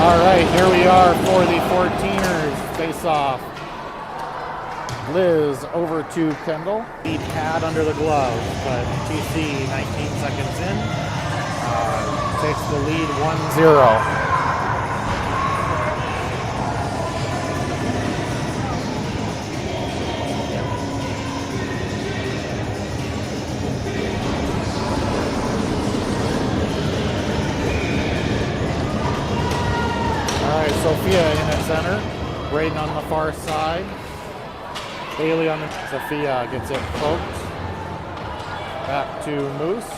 All right, here we are for the 14ers face-off. Liz over to Kendall. Lead pad under the glove, but TC 19 seconds in takes the lead 1-0. Sophia in at center, Braden on the far side, Bailey on the... Sophia gets it poked, back to Moose.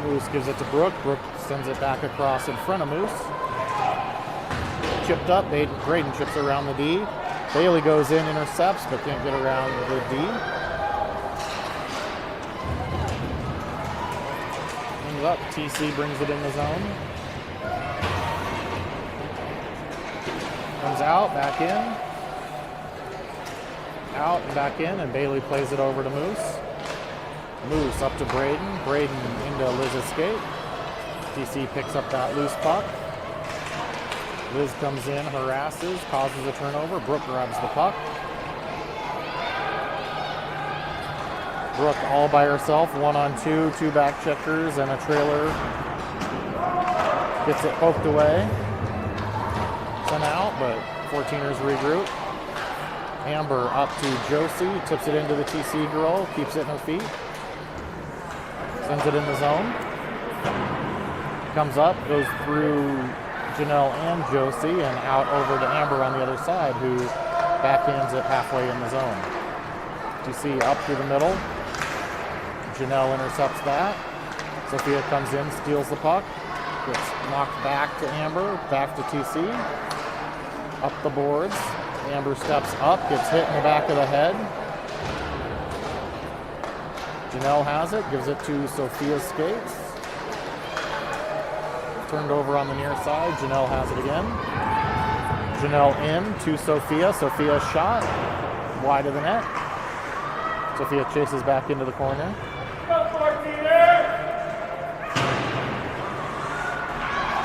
Moose gives it to Brooke, Brooke sends it back across in front of Moose. Chipped up, Braden chips around the D. Bailey goes in, intercepts, but can't get around the D. Comes up, TC brings it in the zone. Comes out, back in, out and back in, and Bailey plays it over to Moose. Moose up to Braden, Braden into Liz's skate. TC picks up that loose puck. Liz comes in, harasses, causes a turnover. Brooke grabs the puck. Brooke all by herself, 1-on-2, 2 back checkers and a trailer. Gets it poked away. Sent out, but 14ers regroup. Amber up to Josie, tips it into the TC girl, keeps it in her feet. Sends it in the zone. Comes up, goes through Janelle and Josie, and out over to Amber on the other side, who backhands it halfway in the zone. TC up through the middle. Janelle intercepts that. Sophia comes in, steals the puck. Gets knocked back to Amber, back to TC. Up the boards. Amber steps up, gets hit in the back of the head. Janelle has it, gives it to Sophia's skates. Turned over on the near side. Janelle has it again. Janelle in to Sophia. Sophia's shot wide of the net. Sophia chases back into the corner.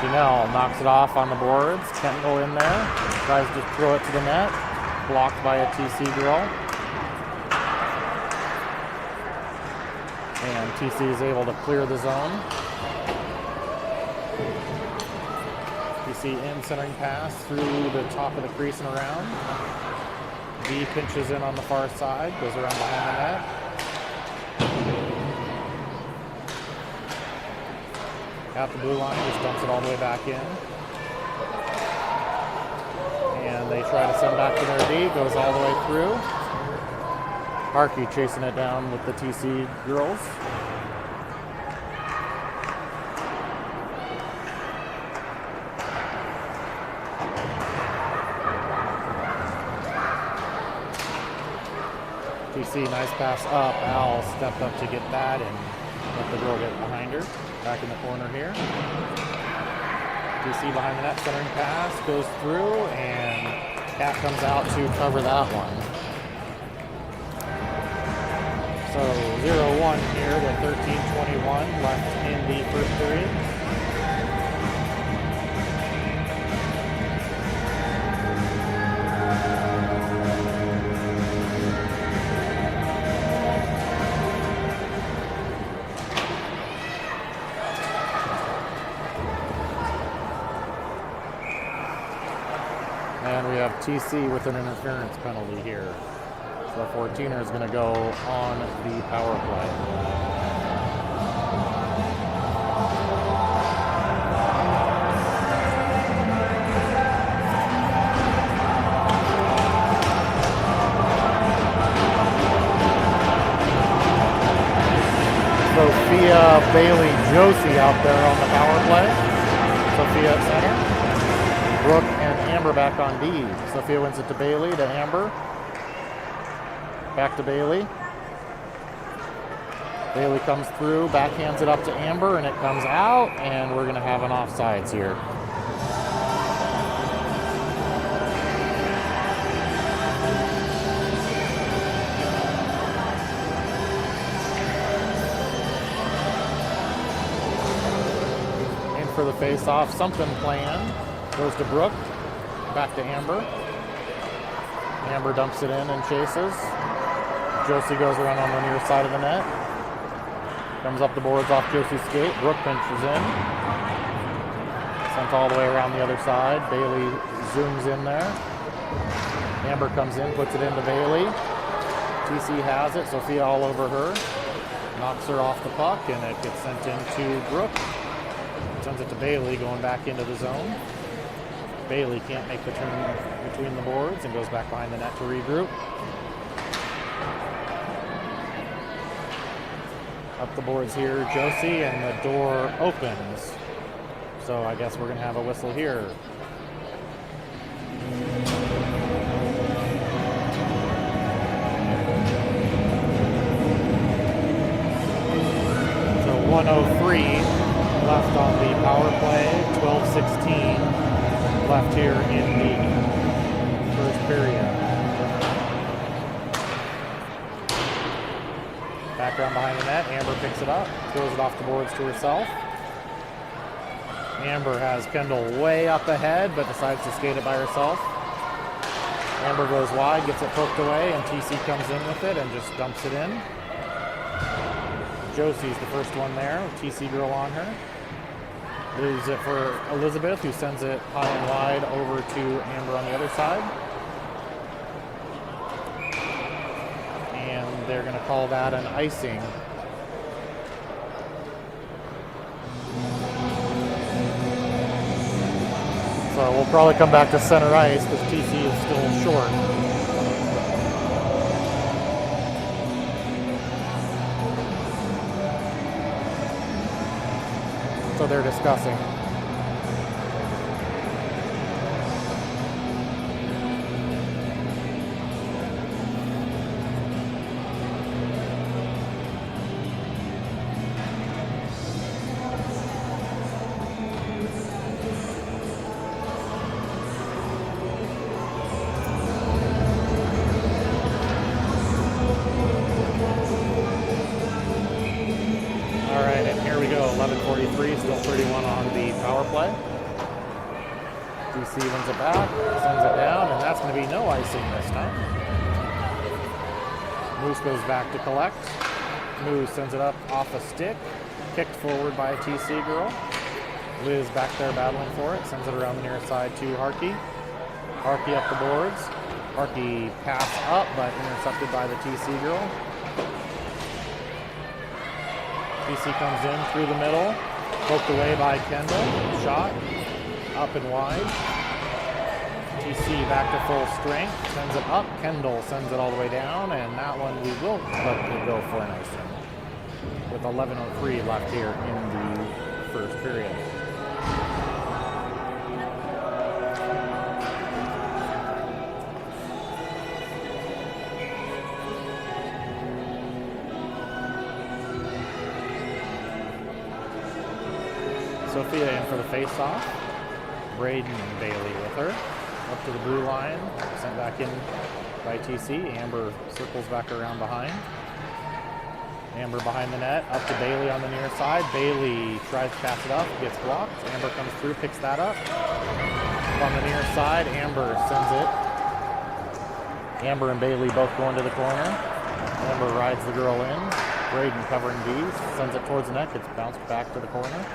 Janelle knocks it off on the boards. Can't go in there. Tries to throw it to the net. Blocked by a TC girl. And TC is able to clear the zone. TC in, centering pass through the top of the crease and around. D pinches in on the far side. Goes around behind the net. At the blue line, just dumps it all the way back in. And they try to send back to their D, goes all the way through. Harkey chasing it down with the TC girls. TC, nice pass up. Al stepped up to get that and let the girl get behind her. Back in the corner here. TC behind the net, centering pass, goes through, and Cat comes out to cover that one. So 0-1 here with 13:21 left in the first period. And we have TC with an interference penalty here. So the 14er is going to go on the power play. Sophia, Bailey, Josie out there on the power play. Sophia at center. Brooke and Amber back on D. Sophia wins it to Bailey, to Amber. Back to Bailey. Bailey comes through, backhands it up to Amber, and it comes out, and we're going to have an offsides here. for the face-off. Something planned. Goes to Brooke. Back to Amber. Amber dumps it in and chases. Josie goes around on the near side of the net. Comes up the boards off Josie's skate. Brooke pinches in. Sent all the way around the other side. Bailey zooms in there. Amber comes in, puts it into Bailey. TC has it. Sophia all over her. Knocks her off the puck, and it gets sent into Brooke. Sends it to Bailey, going back into the zone. Bailey can't make the turn between the boards and goes back behind the net to regroup. Up the boards here, Josie, and the door opens. So I guess we're going to have a whistle here. So 1:03 left on the power play, 12:16 left here in the first period. Background behind the net, Amber picks it up, throws it off the boards to herself. Amber has Kendall way up ahead, but decides to skate it by herself. Amber goes wide, gets it poked away, and TC comes in with it and just dumps it in. Josie's the first one there, TC girl on her. Leaves it for Elizabeth, who sends it high and wide over to Amber on the other side. And they're going to call that an icing. So we'll probably come back to center ice because TC is still short. So they're discussing. Still 31 on the power play. DC wins it back, sends it down, and that's going to be no icing this time. Moose goes back to collect. Moose sends it up off a stick, kicked forward by a TC girl. Liz back there battling for it, sends it around the near side to Harkey. Harkey up the boards. Harkey pass up, but intercepted by the TC girl. TC comes in through the middle. Poked away by Kendall. Shot. Up and wide. TC back to full strength. Sends it up. Kendall sends it all the way down. And that one we will let it go for an icing. With 11:03 left here in the first period. Sophia in for the face-off. Braden and Bailey with her. Up to the blue line. Sent back in by TC. Amber circles back around behind. Amber behind the net. Up to Bailey on the near side. Bailey tries to pass it up. Gets blocked. Amber comes through. Picks that up. On the near side. Amber sends it. Amber and Bailey both going to the corner. Amber rides the girl in. Braden covering D. Sends it towards the net. Gets bounced back to the corner.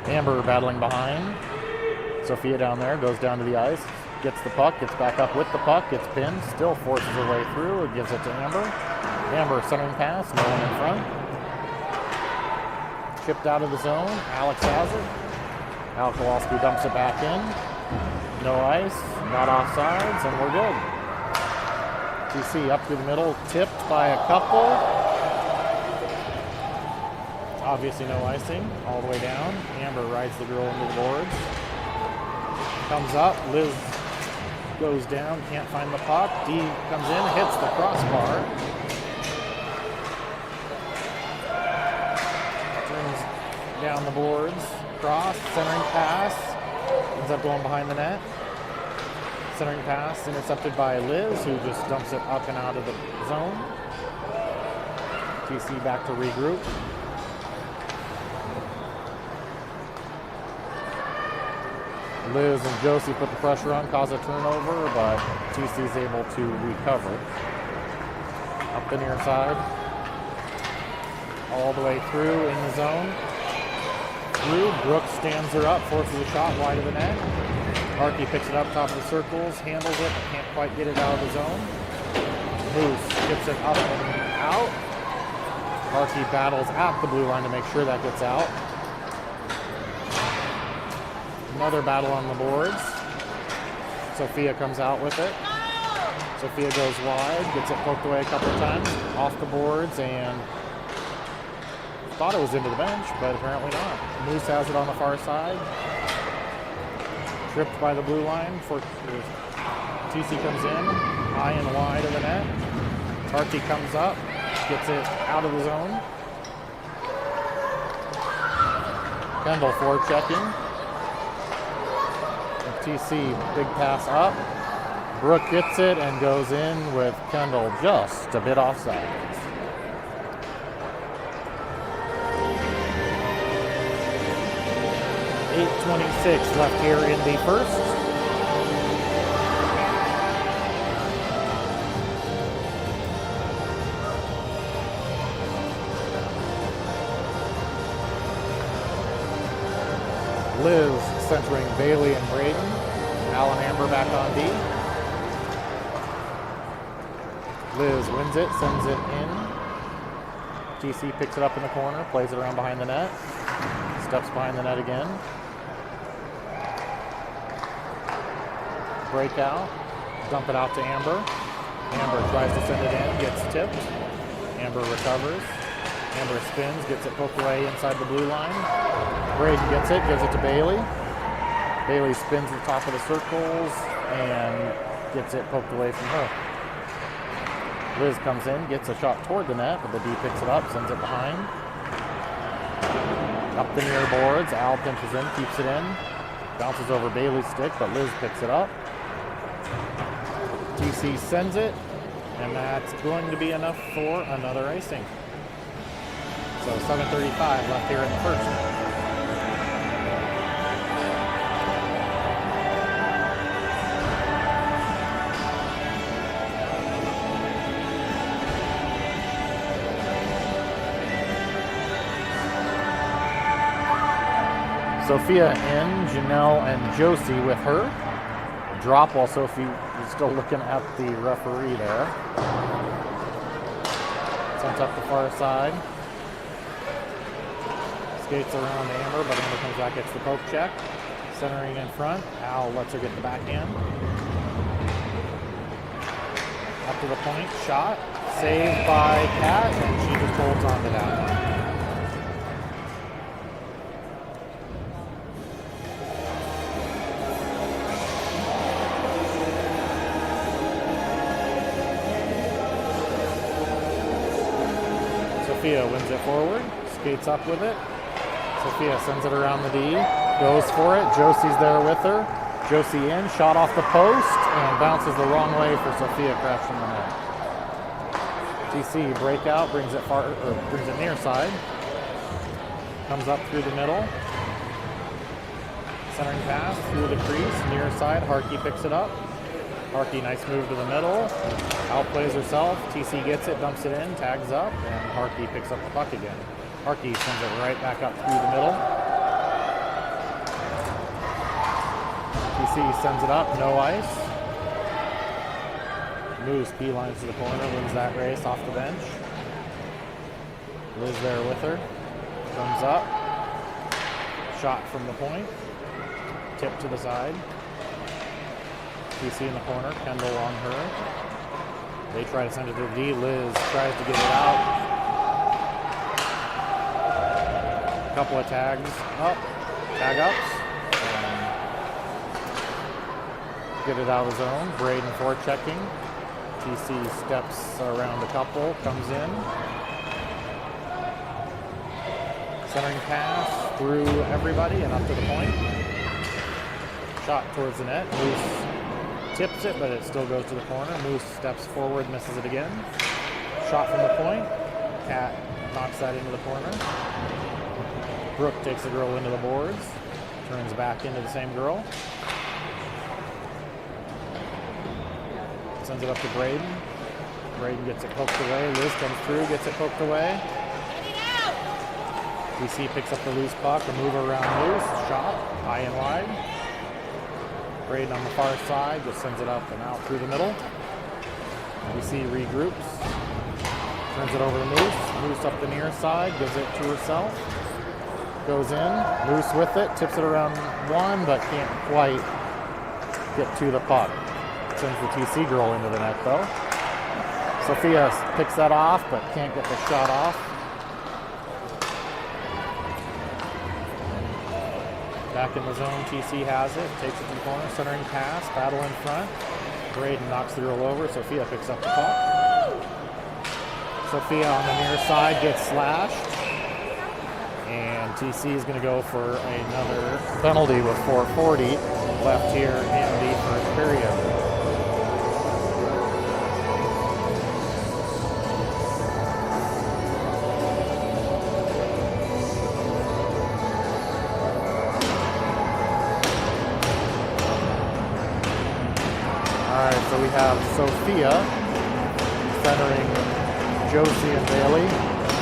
Amber battling behind. Sophia down there, goes down to the ice, gets the puck, gets back up with the puck, gets pinned, still forces her way through, it gives it to Amber. Amber centering pass, no one in front. Chipped out of the zone, Alex has it. Al Kowalski dumps it back in. No ice, not offsides, and we're good. TC up through the middle, tipped by a couple. Obviously no icing, all the way down. Amber rides the girl into the boards. Comes up, Liz goes down, can't find the puck. D comes in, hits the crossbar. Turns down the boards, cross, centering pass. Ends up going behind the net. Centering pass intercepted by Liz, who just dumps it up and out of the zone. TC back to regroup. Liz and Josie put the pressure on, cause a turnover, but TC is able to recover. Up the near side. All the way through in the zone. Through. Brooks stands her up, forces a shot wide of the net. Harkey picks it up top of the circles, handles it, but can't quite get it out of the zone. Moose gets it up and out. Harkey battles at the blue line to make sure that gets out. Another battle on the boards. Sophia comes out with it. Sophia goes wide, gets it poked away a couple of times, off the boards, and thought it was into the bench, but apparently not. Moose has it on the far side. Tripped by the blue line. TC comes in, high and wide of the net. Harkey comes up, gets it out of the zone. Kendall forechecking. TC, big pass up. Brooke gets it and goes in with Kendall just a bit offside. .8:26 left here in the first. Liz centering Bailey and Braden. Alan Amber back on D. Liz wins it, sends it in. TC picks it up in the corner, plays it around behind the net. Steps behind the net again. Breakout. Dump it out to Amber. Amber tries to send it in, gets tipped. Amber recovers. Amber spins, gets it poked away inside the blue line. Braden gets it, gives it to Bailey. Bailey spins the top of the circles and gets it poked away from her. Liz comes in, gets a shot toward the net, but the D picks it up, sends it behind. Up the near boards, Al pinches in, keeps it in. Bounces over Bailey's stick, but Liz picks it up. TC sends it, and that's going to be enough for another icing. So 7:35 left here in the first. Sophia in, Janelle and Josie with her. Drop while Sophie is still looking at the referee there. Sent up the far side. Skates around Amber, but Amber comes back, gets the poke check. Centering in front. Al lets her get the backhand. Up to the point, shot. Saved by Kat, and she just holds on to that one. Sophia wins it forward, skates up with it. Sophia sends it around the D, goes for it. Josie's there with her. Josie in, shot off the post, and bounces the wrong way for Sophia, crashing the net. TC breakout, brings it near side. Comes up through the middle. Centering pass through the crease, near side. Harkey picks it up. Harkey, nice move to the middle. Outplays herself. TC gets it, dumps it in, tags up, and Harkey picks up the puck again. Harkey sends it right back up through the middle. TC sends it up, no ice. Moose beelines to the corner, wins that race off the bench. Liz there with her. Comes up. Shot from the point. Tip to the side. TC in the corner, Kendall on her. They try to send it to the D. Liz tries to get it out. A couple of tags up, tag ups, and get it out of the zone. Braden forechecking. TC steps around a couple, comes in. Centering pass through everybody and up to the point. Shot towards the net. Moose tips it, but it still goes to the corner. Moose steps forward, misses it again. Shot from the point. Kat knocks that into the corner. Brooke takes the girl into the boards. Turns back into the same girl. Sends it up to Braden. Braden gets it poked away. Liz comes through, gets it poked away. TC picks up the loose puck, a move around loose, shot, high and wide. Braden on the far side, just sends it up and out through the middle. TC regroups, turns it over to Moose. Moose up the near side, gives it to herself. Goes in, Moose with it, tips it around one, but can't quite get to the puck. Sends the TC girl into the net though. Sophia picks that off, but can't get the shot off. Back in the zone, TC has it, takes it to the corner, centering pass, battle in front. Braden knocks the girl over, Sophia picks up the puck. Sophia on the near side gets slashed. And TC is going to go for another penalty with 4:40 left here in the first period. So we have Sophia centering Josie and Bailey.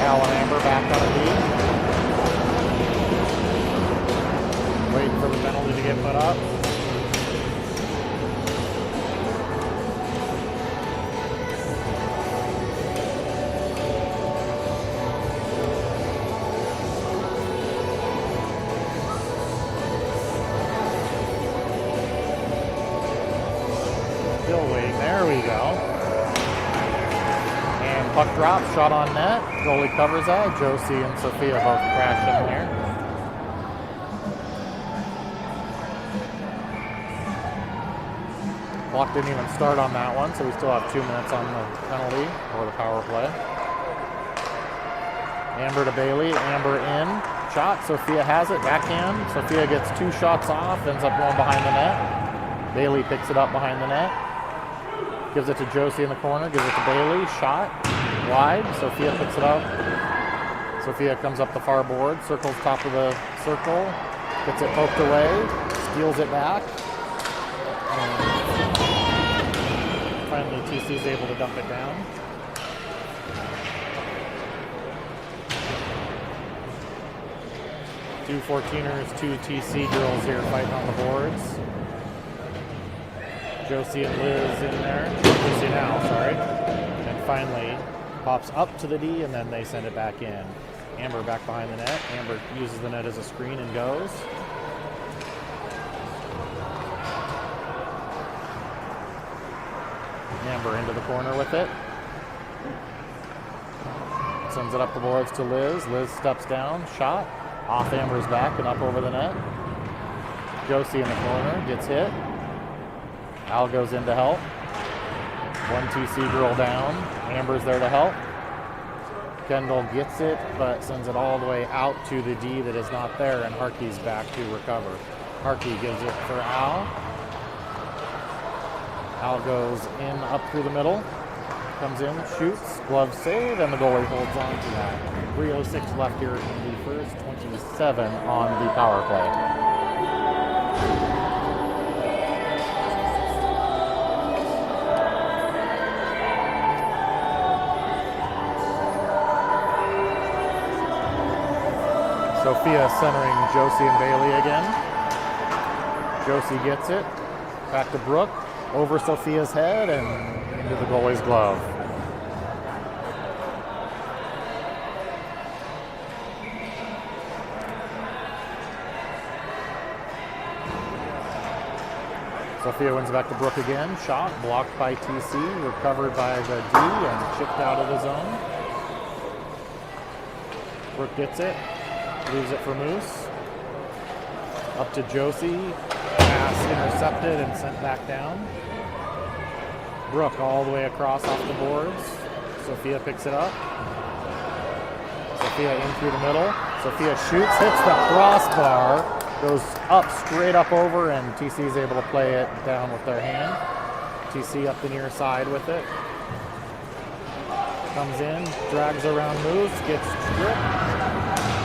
Al and Amber back on the lead. Waiting for the penalty to get put up. Still waiting. There we go. And puck drop, shot on net. Goalie covers that. Josie and Sophia both crash in there. Clock didn't even start on that one, so we still have 2 minutes on the penalty or the power play. Amber to Bailey. Amber in. Shot. Sophia has it. Backhand. Sophia gets 2 shots off. Ends up going behind the net. Bailey picks it up behind the net. Gives it to Josie in the corner. Gives it to Bailey. Shot. Wide. Sophia picks it up. Sophia comes up the far board. Circles top of the circle. Gets it poked away. Steals it back. And finally, TC is able to dump it down. Two 14ers, 2 TC girls here fighting on the boards. Josie and Liz in there. Josie now, sorry. And finally pops up to the D, and then they send it back in. Amber back behind the net. Amber uses the net as a screen and goes. Amber into the corner with it. Sends it up the boards to Liz. Liz steps down. Shot. Off Amber's back and up over the net. Josie in the corner. Gets hit. Al goes in to help. One TC girl down. Amber's there to help. Kendall gets it, but sends it all the way out to the D that is not there, and Harkey's back to recover. Harkey gives it for Al. Al goes in up through the middle. Comes in, shoots, glove save, and the goalie holds on to that. 3:06 left here in the first, 27 on the power play. Sophia centering Josie and Bailey again. Josie gets it. Back to Brooke. Over Sophia's head and into the goalie's glove. Sophia wins back to Brooke again. Shot blocked by TC. Recovered by the D and chipped out of the zone. Brooke gets it. Leaves it for Moose. Up to Josie. Pass intercepted and sent back down. Brooke all the way across off the boards. Sophia picks it up. Sophia in through the middle. Sophia shoots, hits the crossbar, goes up, straight up over, and TC is able to play it down with their hand. TC up the near side with it. Comes in, drags around Moose, gets stripped.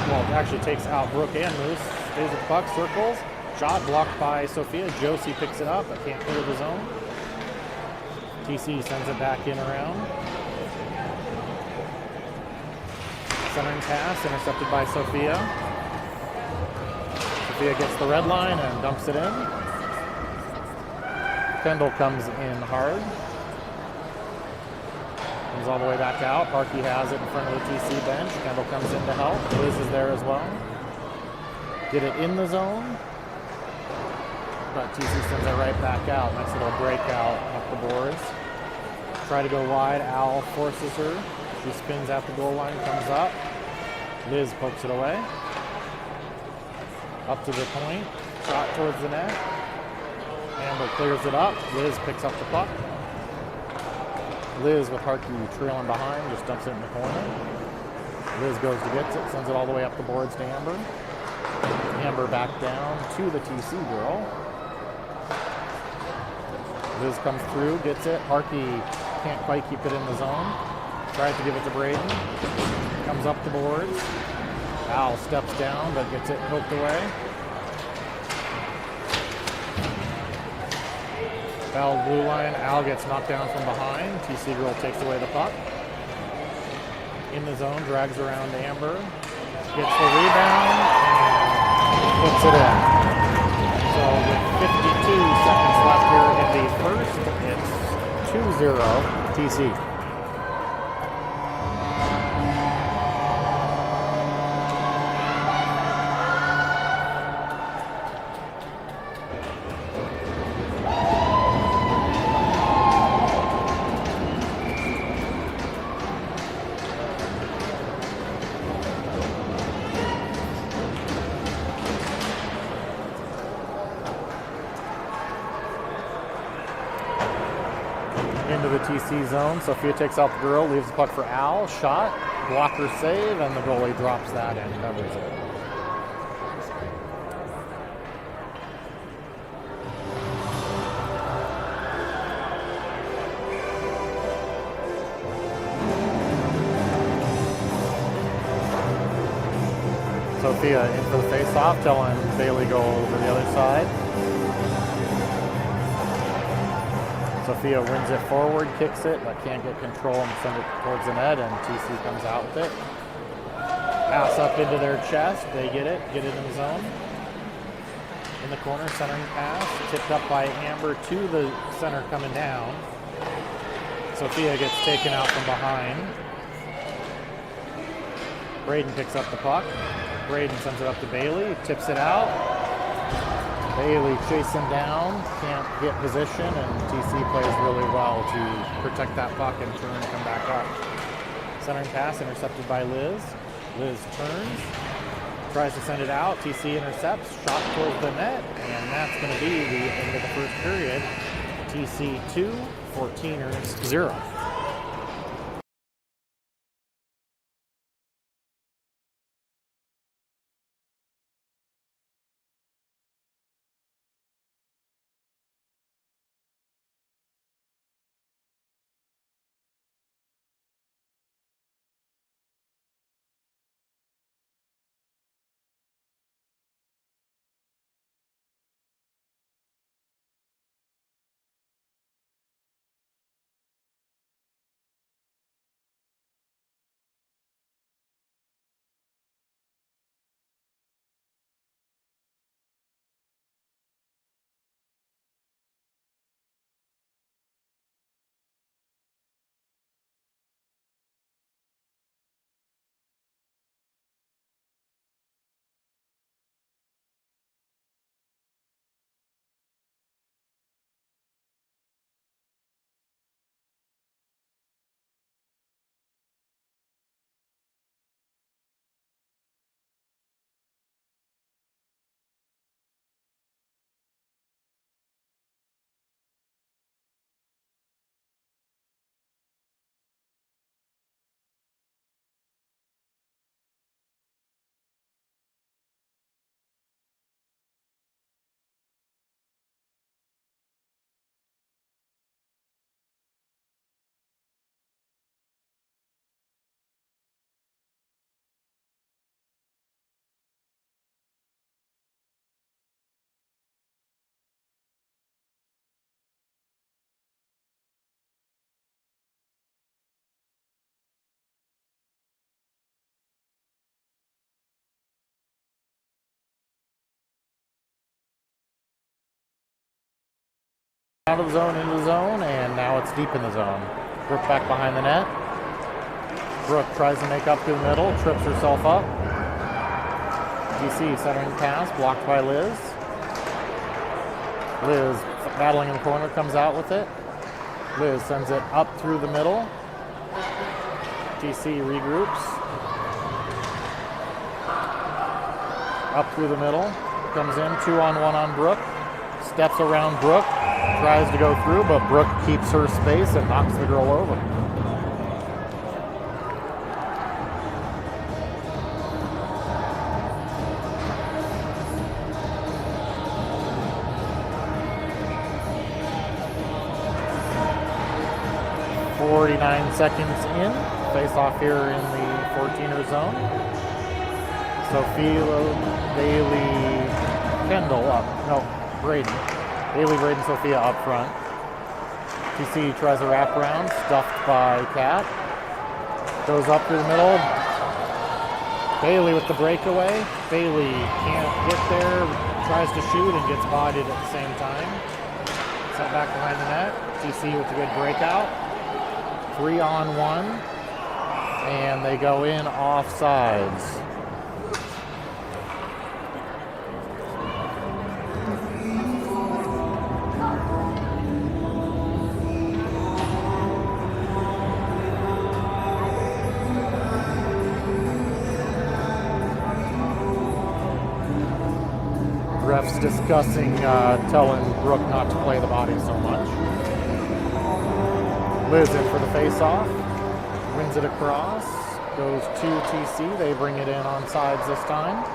Well, actually takes out Brooke and Moose. Stays with the puck, circles. Shot blocked by Sophia. Josie picks it up, but can't clear the zone. TC sends it back in around. Centering pass, intercepted by Sophia. Sophia gets the red line and dumps it in. Kendall comes in hard. Comes all the way back out. Harkey has it in front of the TC bench. Kendall comes in to help. Liz is there as well. Get it in the zone. But TC sends it right back out. Nice little breakout up the boards. Try to go wide. Al forces her. She spins at the goal line, comes up. Liz pokes it away. Up to the point. Shot towards the net. Amber clears it up. Liz picks up the puck. Liz with Harkey trailing behind, just dumps it in the corner. Liz goes to get it, sends it all the way up the boards to Amber. Amber back down to the TC girl. Liz comes through, gets it. Harkey can't quite keep it in the zone. Tries to give it to Braden. Comes up the boards. Al steps down, but gets it poked away. Foul blue line. Al gets knocked down from behind. TC girl takes away the puck. In the zone, drags around Amber. Gets the rebound and puts it in. So with 52 seconds left here in the first, it's 2-0 TC. Into the TC zone. Sophia takes out the girl, leaves the puck for Al. Shot, blocker save, and the goalie drops that and covers it. Sophia in for the face-off, telling Bailey go over the other side. Sophia wins it forward, kicks it, but can't get control and send it towards the net, and TC comes out with it. Pass up into their chest, they get it in the zone. In the corner, centering pass, tipped up by Amber to the center coming down. Sophia gets taken out from behind. Braden picks up the puck. Braden sends it up to Bailey, tips it out. Bailey chasing down, can't get position, and TC plays really well to protect that puck and turn and come back up. Centering pass intercepted by Liz. Liz turns, tries to send it out. TC intercepts, shot towards the net, and that's going to be the end of the first period. TC 2, 14ers 0. Out of the zone, into the zone, and now it's deep in the zone. Brooke back behind the net. Brooke tries to make up to the middle, trips herself up. TC centering pass, blocked by Liz. Liz, battling in the corner, comes out with it. Liz sends it up through the middle. TC regroups. Up through the middle. Comes in, 2-on-1 on Brooke. Steps around Brooke. Tries to go through, but Brooke keeps her space and knocks the girl over. .49 seconds in. Face off here in the 14er zone. Sophia, Bailey, Kendall up. No, Braden. Bailey, Braden, Sophia up front. TC tries a wraparound, stuffed by Kat. Goes up through the middle. Bailey with the breakaway. Bailey can't get there, tries to shoot and gets bodied at the same time. Sent back behind the net. TC with a good breakout. 3-on-1. And they go in offsides. Refs discussing telling Brooke not to play the body so much. Liz in for the face-off. Wins it across. Goes to TC. They bring it in on sides this time.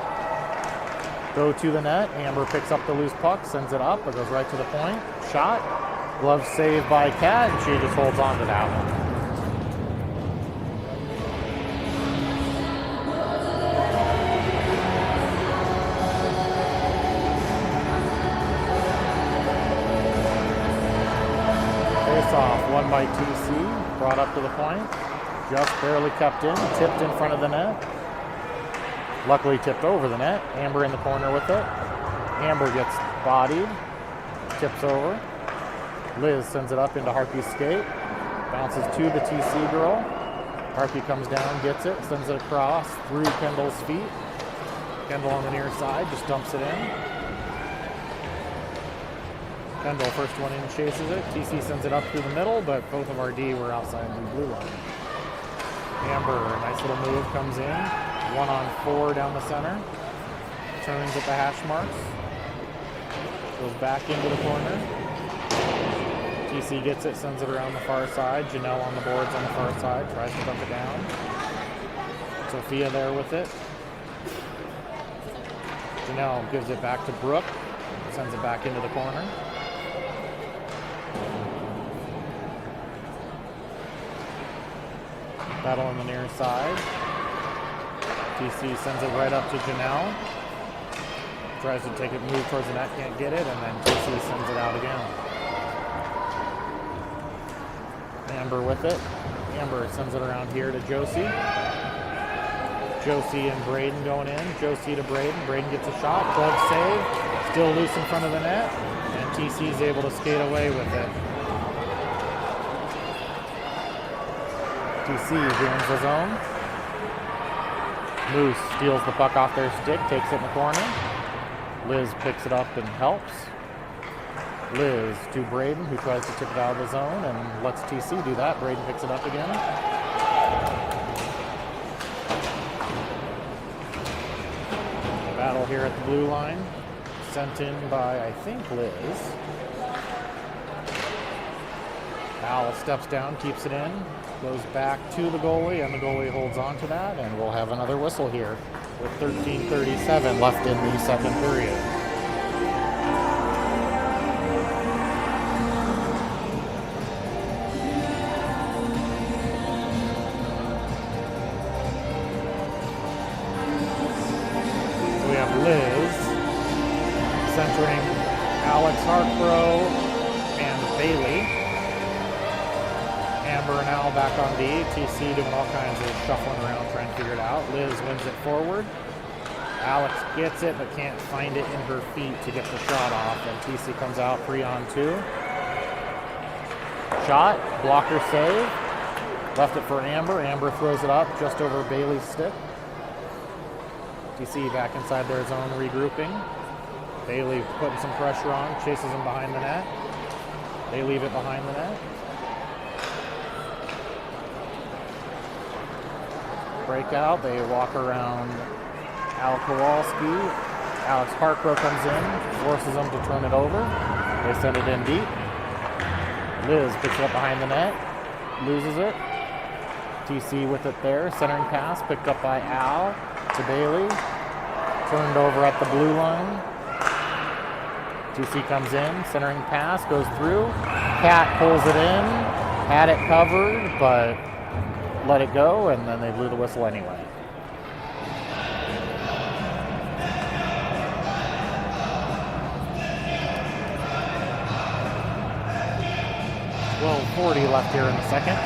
Go to the net. Amber picks up the loose puck. Sends it up. It goes right to the point. Shot. Glove saved by Kat, and she just holds on to that one. Off, won by TC, brought up to the point, just barely kept in, tipped in front of the net. Luckily tipped over the net. Amber in the corner with it. Amber gets bodied, tips over. Liz sends it up into Harpy's skate, bounces to the TC girl. Harpy comes down, gets it, sends it across through Kendall's feet. Kendall on the near side, just dumps it in. Kendall, first one in, chases it. TC sends it up through the middle, but both of our D were outside the blue line. Amber, nice little move, comes in. 1-on-4 down the center. Turns at the hash marks. Goes back into the corner. TC gets it, sends it around the far side. Janelle on the boards on the far side, tries to dump it down. Sophia there with it. Janelle gives it back to Brooke. Sends it back into the corner. Battle on the near side. TC sends it right up to Janelle. Tries to take it, move towards the net, can't get it, and then TC sends it out again. Amber with it. Amber sends it around here to Josie. Josie and Braden going in. Josie to Braden. Braden gets a shot. Glove save. Still loose in front of the net. And TC is able to skate away with it. TC gains the zone. Moose steals the puck off their stick, takes it in the corner. Liz picks it up and helps. Liz to Braden, who tries to tip it out of the zone and lets TC do that. Braden picks it up again. Battle here at the blue line. Sent in by, I think, Liz. Al steps down, keeps it in, goes back to the goalie, and the goalie holds on to that, and we'll have another whistle here with 13:37 left in the second period. So we have Liz centering Alex Hartbro and Bailey. Amber and Al back on D. TC doing all kinds of shuffling around trying to figure it out. Liz wins it forward. Alex gets it but can't find it in her feet to get the shot off, and TC comes out 3-on-2. Shot, blocker save. Left it for Amber. Amber throws it up just over Bailey's stick. TC back inside their zone, regrouping. Bailey putting some pressure on, chases him behind the net. They leave it behind the net. Breakout, they walk around Al Kowalski. Alex Parkrow comes in, forces them to turn it over. They send it in deep. Liz picks it up behind the net, loses it. TC with it there, centering pass, picked up by Al to Bailey. Turned over at the blue line. TC comes in, centering pass, goes through. Cat pulls it in, had it covered, but let it go, and then they blew the whistle anyway. .40 left here in the second.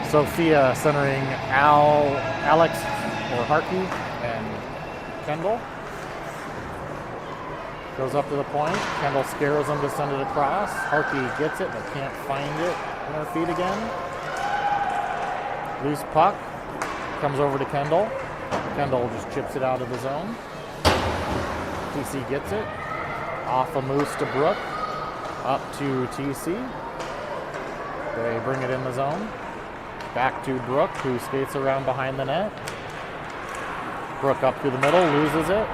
Sophia centering Alex or Harkey and Kendall. Goes up to the point. Kendall scares him to send it across. Harkey gets it but can't find it in her feet again. Loose puck. Comes over to Kendall. Kendall just chips it out of the zone. TC gets it. Off a Moose to Brooke. Up to TC. They bring it in the zone. Back to Brooke, who skates around behind the net. Brooke up through the middle, loses it.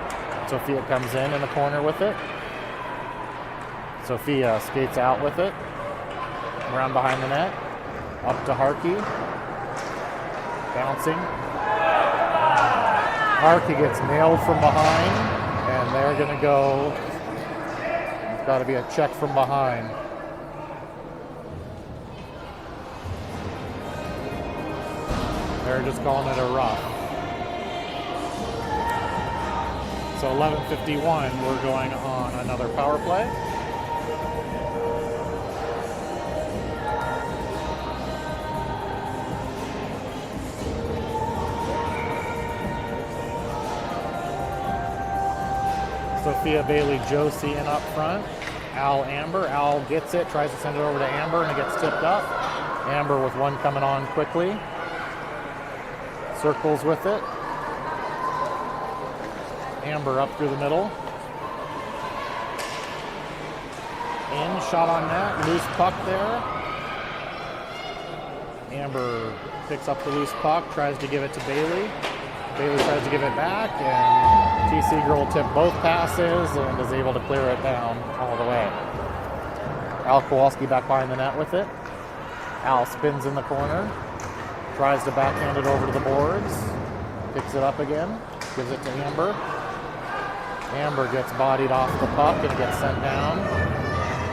Sophia comes in the corner with it. Sophia skates out with it. Around behind the net. Up to Harkey. Bouncing. Harkey gets nailed from behind, and they're going to go. It's got to be a check from behind. They're just calling it a rough. So 11:51, we're going on another power play. Sophia, Bailey, Josie in up front. Al, Amber. Al gets it, tries to send it over to Amber, and it gets tipped up. Amber with one coming on quickly. Circles with it. Amber up through the middle. In, shot on net, loose puck there. Amber picks up the loose puck, tries to give it to Bailey. Bailey tries to give it back, and TC girl tipped both passes and is able to clear it down all the way. Al Kowalski back behind the net with it. Al spins in the corner. Tries to backhand it over to the boards. Picks it up again. Gives it to Amber. Amber gets bodied off the puck and gets sent down.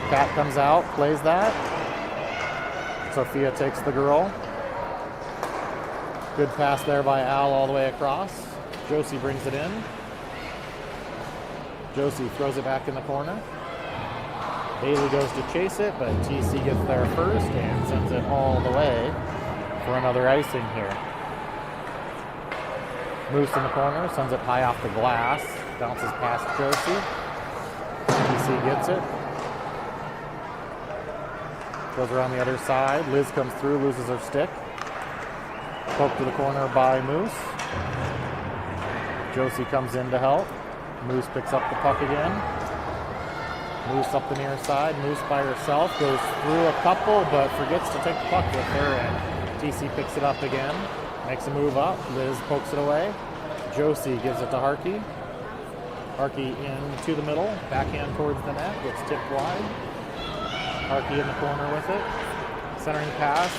Cat comes out, plays that. Sophia takes the girl. Good pass there by Al all the way across. Josie brings it in. Josie throws it back in the corner. Bailey goes to chase it, but TC gets there first and sends it all the way for another icing here. Moose in the corner, sends it high off the glass, bounces past Josie. TC gets it. Goes around the other side. Liz comes through, loses her stick. Poke to the corner by Moose. Josie comes in to help. Moose picks up the puck again. Moose up the near side. Moose by herself goes through a couple, but forgets to take the puck with her, and TC picks it up again, makes a move up. Liz pokes it away. Josie gives it to Harkey. Harkey into the middle, backhand towards the net, gets tipped wide. Harkey in the corner with it. Centering pass.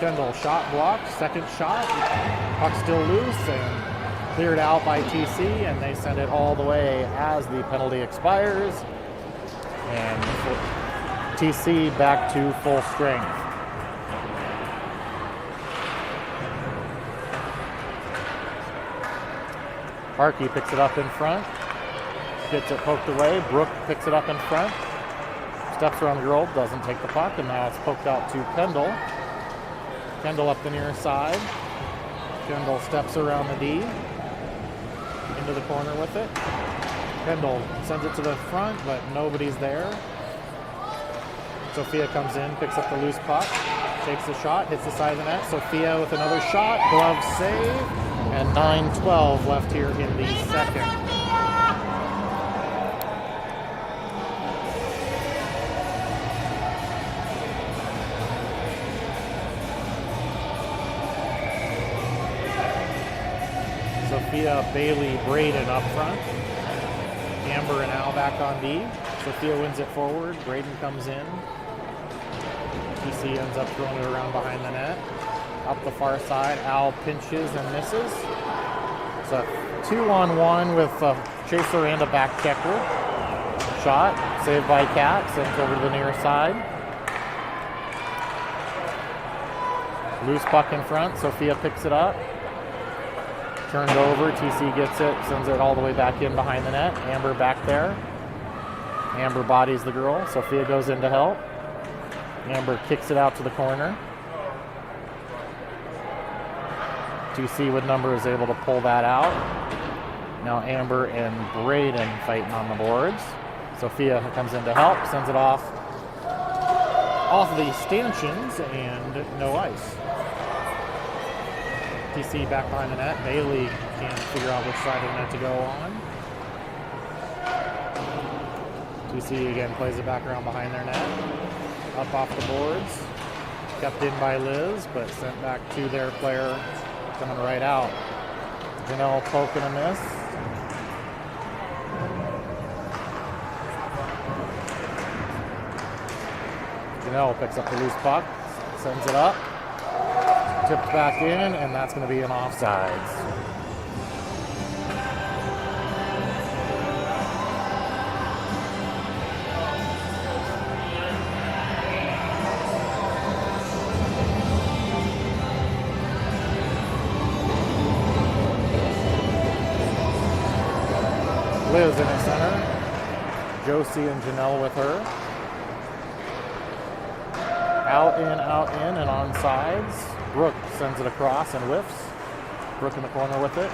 Kendall shot blocked. Second shot. Puck still loose and cleared out by TC, and they send it all the way as the penalty expires. And TC back to full strength. Harkey picks it up in front, gets it poked away. Brooke picks it up in front, steps around the girl, doesn't take the puck, and now it's poked out to Kendall. Kendall up the near side. Kendall steps around the D. into the corner with it. Kendall sends it to the front, but nobody's there. Sophia comes in, picks up the loose puck, takes the shot, hits the side of the net. Sophia with another shot, glove save, and 9:12 left here in the second. Sophia, Bailey, Braden up front. Amber and Al back on D. Sophia wins it forward. Braden comes in. TC ends up throwing it around behind the net. Up the far side, Al pinches and misses. It's a 2-on-1 with a chaser and a back checker. Shot, saved by Kat, sends over to the near side. Loose puck in front, Sophia picks it up. Turned over, TC gets it, sends it all the way back in behind the net. Amber back there. Amber bodies the girl. Sophia goes in to help. Amber kicks it out to the corner. TC with number is able to pull that out. Now Amber and Braden fighting on the boards. Sophia comes in to help, sends it off the stanchions, and no ice. TC back behind the net. Bailey can't figure out which side of the net to go on. TC again plays it back around behind their net. Up off the boards. Kept in by Liz, but sent back to their player coming right out. Janelle poking a miss. Janelle picks up the loose puck, sends it up. Tipped back in, and that's going to be an offsides. Liz in the center. Josie and Janelle with her. Out in, and on sides. Brooke sends it across and whiffs. Brooke in the corner with it.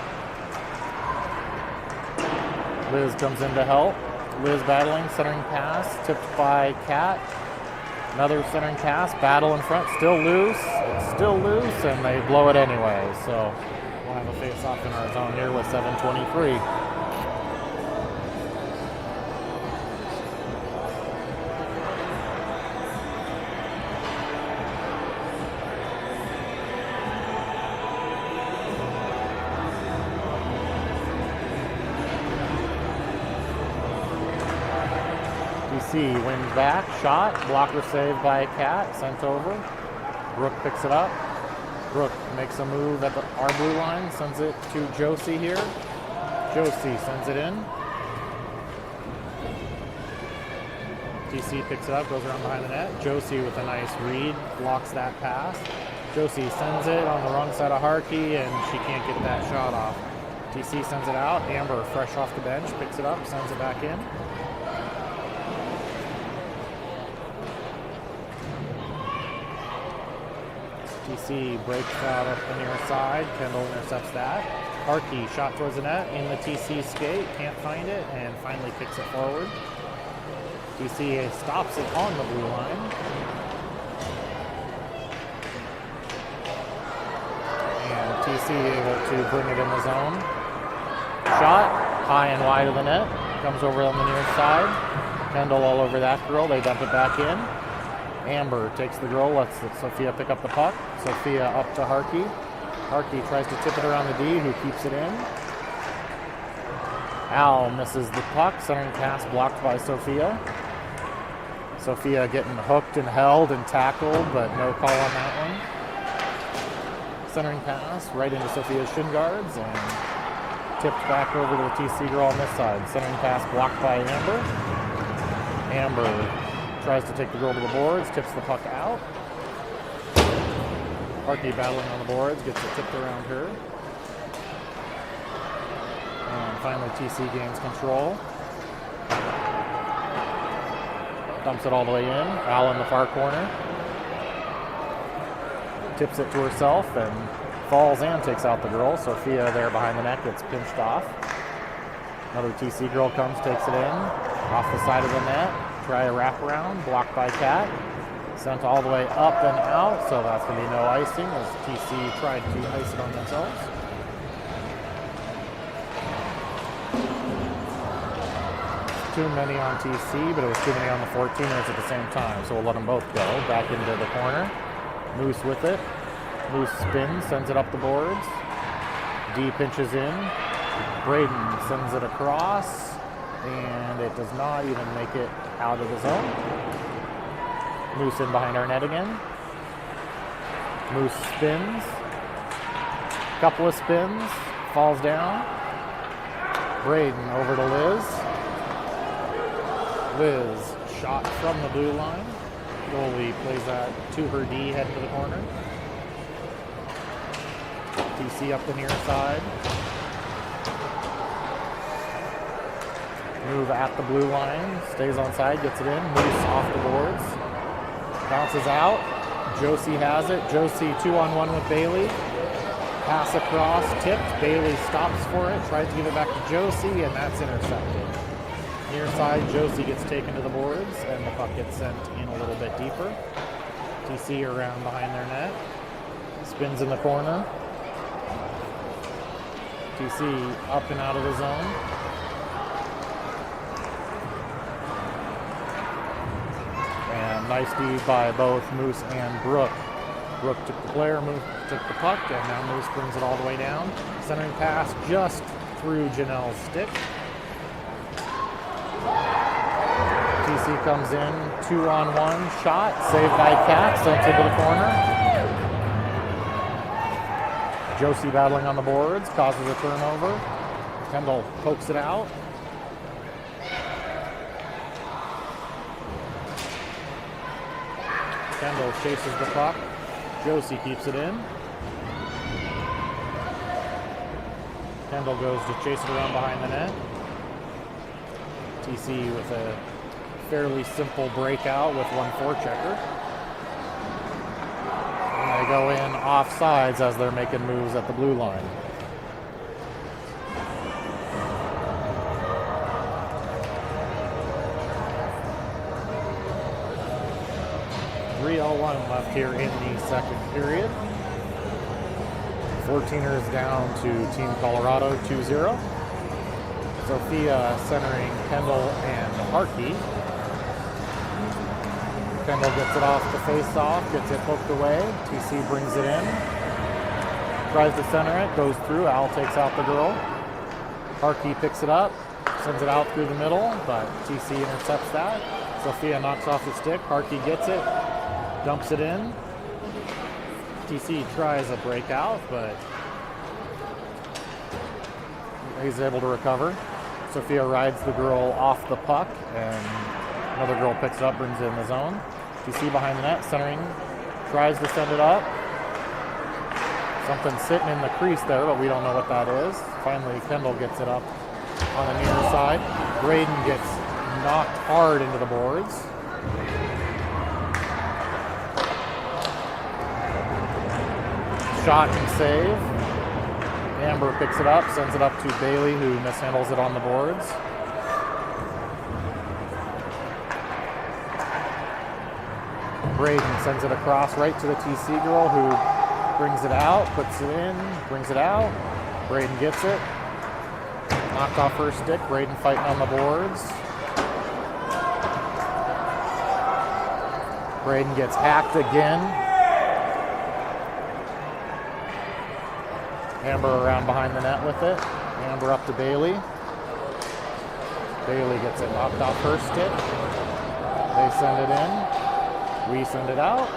Liz comes in to help. Liz battling, centering pass, tipped by Kat. Another centering pass, battle in front, still loose, and they blow it anyway. So we'll have a face-off in our zone here with 7:23. Wins back, shot, blocker saved by Kat, sent over. Brooke picks it up. Brooke makes a move at our blue line, sends it to Josie here. Josie sends it in. TC picks it up, goes around behind the net. Josie with a nice read, blocks that pass. Josie sends it on the wrong side of Harkey, and she can't get that shot off. TC sends it out. Amber, fresh off the bench, picks it up, sends it back in. TC breaks out up the near side. Kendall intercepts that. Harkey shot towards the net in the TC skate. Can't find it and finally kicks it forward. TC stops it on the blue line. And TC able to bring it in the zone. Shot high and wide of the net. Comes over on the near side. Kendall all over that girl. They dump it back in. Amber takes the girl, lets Sophia pick up the puck. Sophia up to Harkey. Harkey tries to tip it around the D, who keeps it in. Al misses the puck, centering pass blocked by Sophia. Sophia getting hooked and held and tackled, but no call on that one. Centering pass right into Sophia's shin guards and tipped back over to the TC girl on this side. Centering pass blocked by Amber. Amber tries to take the girl to the boards, tips the puck out. Harkey battling on the boards, gets it tipped around her. And finally TC gains control. Dumps it all the way in. Al in the far corner. Tips it to herself and falls and takes out the girl. Sophia there behind the net gets pinched off. Another TC girl comes, takes it in, off the side of the net. Try a wraparound, blocked by Cat. Sent all the way up and out, so that's going to be no icing as TC tried to ice it on themselves. Too many on TC, but it was too many on the 14ers at the same time, so we'll let them both go. Back into the corner. Moose with it. Moose spins, sends it up the boards. D pinches in. Braden sends it across, and it does not even make it out of the zone. Moose in behind our net again. Moose spins. Couple of spins. Falls down. Braden over to Liz. Liz shot from the blue line. Goalie plays that to her D, head into the corner. TC up the near side. Move at the blue line. Stays on side, gets it in. Moose off the boards. Bounces out. Josie has it. Josie 2-on-1 with Bailey. Pass across, tipped. Bailey stops for it. Tries to give it back to Josie, and that's intercepted. Near side, Josie gets taken to the boards, and the puck gets sent in a little bit deeper. TC around behind their net. Spins in the corner. TC up and out of the zone. And nice D by both Moose and Brooke. Brooke took the player, Moose took the puck, and now Moose brings it all the way down. Centering pass just through Janelle's stick. TC comes in, 2-on-1 shot, saved by Cat, sent into the corner. Josie battling on the boards, causes a turnover. Kendall pokes it out. Kendall chases the puck. Josie keeps it in. Kendall goes to chase it around behind the net. TC with a fairly simple breakout with one forechecker. And they go in offsides as they're making moves at the blue line. .301 left here in the second period. 14ers down to Team Colorado 2-0. Sophia centering Kendall and Harkey. Kendall gets it off the face-off, gets it poked away. TC brings it in. Tries to center it, goes through. Al takes out the girl. Harkey picks it up, sends it out through the middle, but TC intercepts that. Sophia knocks off the stick. Harkey gets it, dumps it in. TC tries a breakout, but he's able to recover. Sophia rides the girl off the puck, and another girl picks it up, brings it in the zone. TC behind the net, centering, tries to send it up. Something sitting in the crease there, but we don't know what that is. Finally, Kendall gets it up on the near side. Braden gets knocked hard into the boards. Shot and save. Amber picks it up, sends it up to Bailey, who mishandles it on the boards. Braden sends it across right to the TC girl, who brings it out, puts it in, brings it out. Braden gets it. Knocked off her stick. Braden fighting on the boards. Braden gets hacked again. Amber around behind the net with it. Amber up to Bailey. Bailey gets it knocked off her stick. They send it in. We send it out.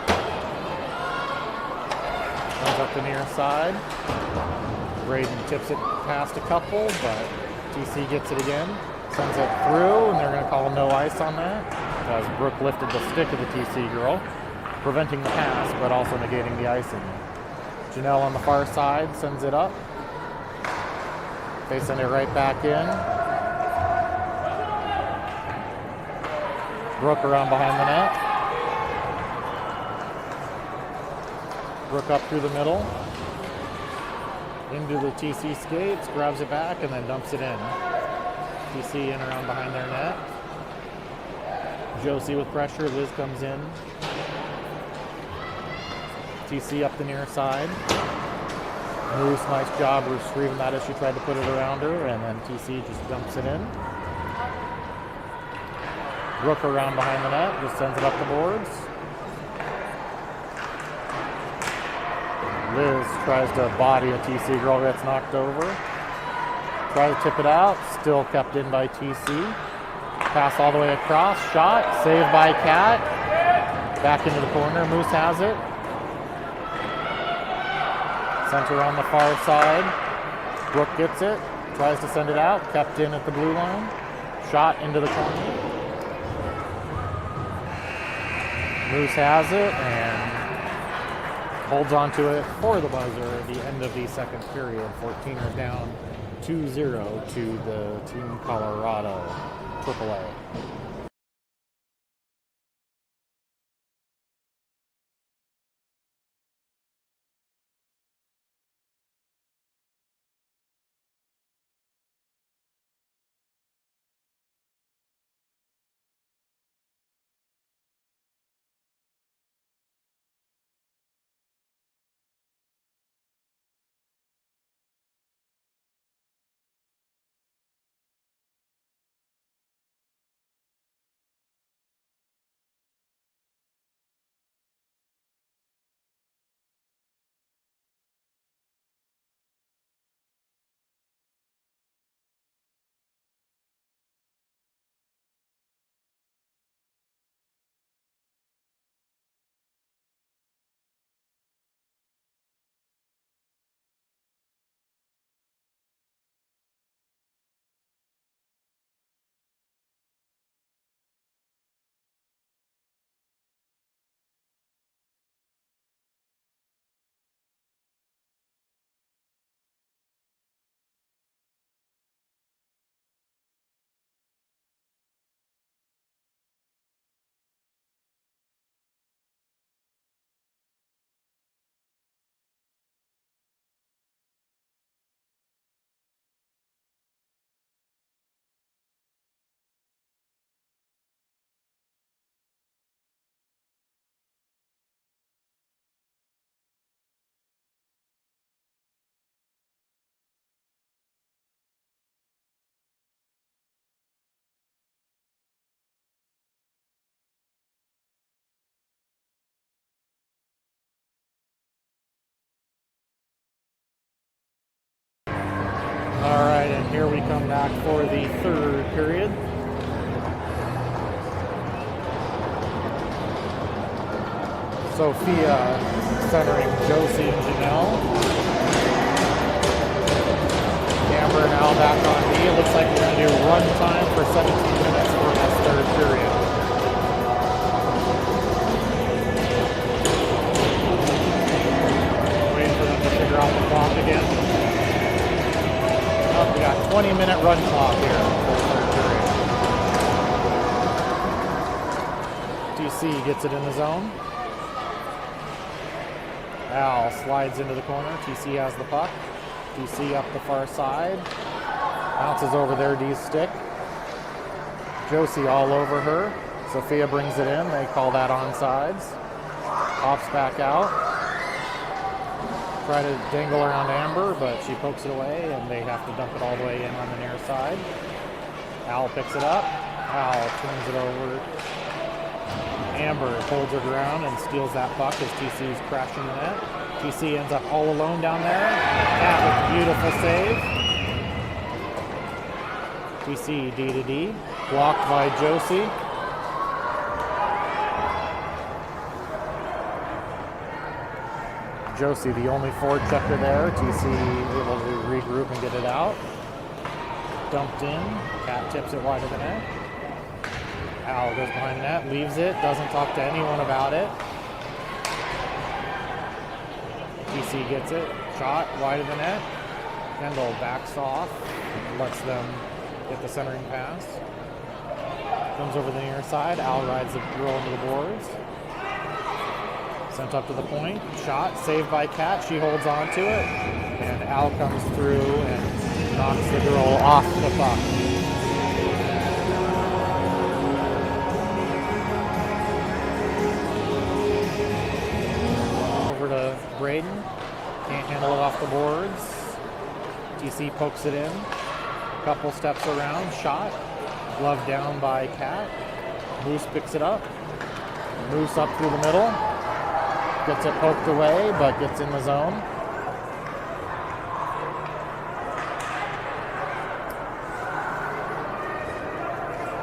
Comes up the near side. Braden tips it past a couple, but TC gets it again. Sends it through, and they're going to call no ice on that, as Brooke lifted the stick of the TC girl, preventing the pass, but also negating the icing. Janelle on the far side sends it up. They send it right back in. Brooke around behind the net. Brooke up through the middle. Into the TC skates, grabs it back, and then dumps it in. TC in around behind their net. Josie with pressure. Liz comes in. TC up the near side. Moose, nice job retrieving that as she tried to put it around her, and then TC just dumps it in. Brooke around behind the net, just sends it up the boards. Liz tries to body a TC girl, gets knocked over. Try to tip it out, still kept in by TC. Pass all the way across, shot, saved by Kat. Back into the corner, Moose has it. Center on the far side. Brooke gets it, tries to send it out, kept in at the blue line. Shot into the corner. Moose has it and holds on to it for the buzzer at the end of the second period. 14ers down 2-0 to the Team Colorado AAA. All right, and here we come back for the third period. Sophia centering Josie and Janelle. Amber now back on D. It looks like we're going to do run time for 17 minutes for this third period. Waiting for them to figure out the clock again. We got 20-minute run clock here for the third period. DC gets it in the zone. Al slides into the corner. TC has the puck. DC up the far side. Bounces over their D's stick. Josie all over her. Sophia brings it in. They call that onside. Pops back out. Try to dangle around Amber, but she pokes it away, and they have to dump it all the way in on the near side. Al picks it up. Al turns it over. Amber holds her ground and steals that puck as TC's crashing the net. TC ends up all alone down there. That was a beautiful save. TC D to D. Blocked by Josie. Josie, the only forward checker there. TC able to regroup and get it out. Dumped in. Kat tips it wide of the net. Al goes behind the net, leaves it, doesn't talk to anyone about it. TC gets it. Shot wide of the net. Kendall backs off. Lets them get the centering pass. Comes over the near side. Al rides the girl into the boards. Sent up to the point. Shot. Saved by Kat. She holds on to it. And Al comes through and knocks the girl off the puck. Braden. Can't handle it off the boards. TC pokes it in. Couple steps around. Shot. Glove down by Cat. Moose picks it up. Moose up through the middle. Gets it poked away, but gets in the zone.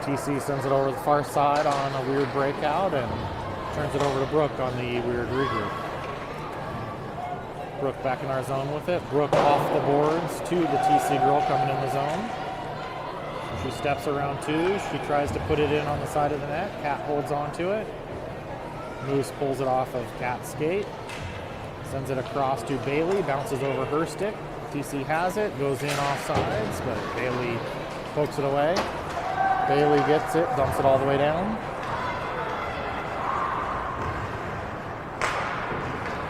TC sends it over the far side on a weird breakout and turns it over to Brooke on the weird regroup. Brooke back in our zone with it. Brooke off the boards to the TC girl coming in the zone. She steps around two. She tries to put it in on the side of the net. Cat holds on to it. Moose pulls it off of Cat's skate. Sends it across to Bailey. Bounces over her stick. TC has it. Goes in off sides, but Bailey pokes it away. Bailey gets it. Dumps it all the way down.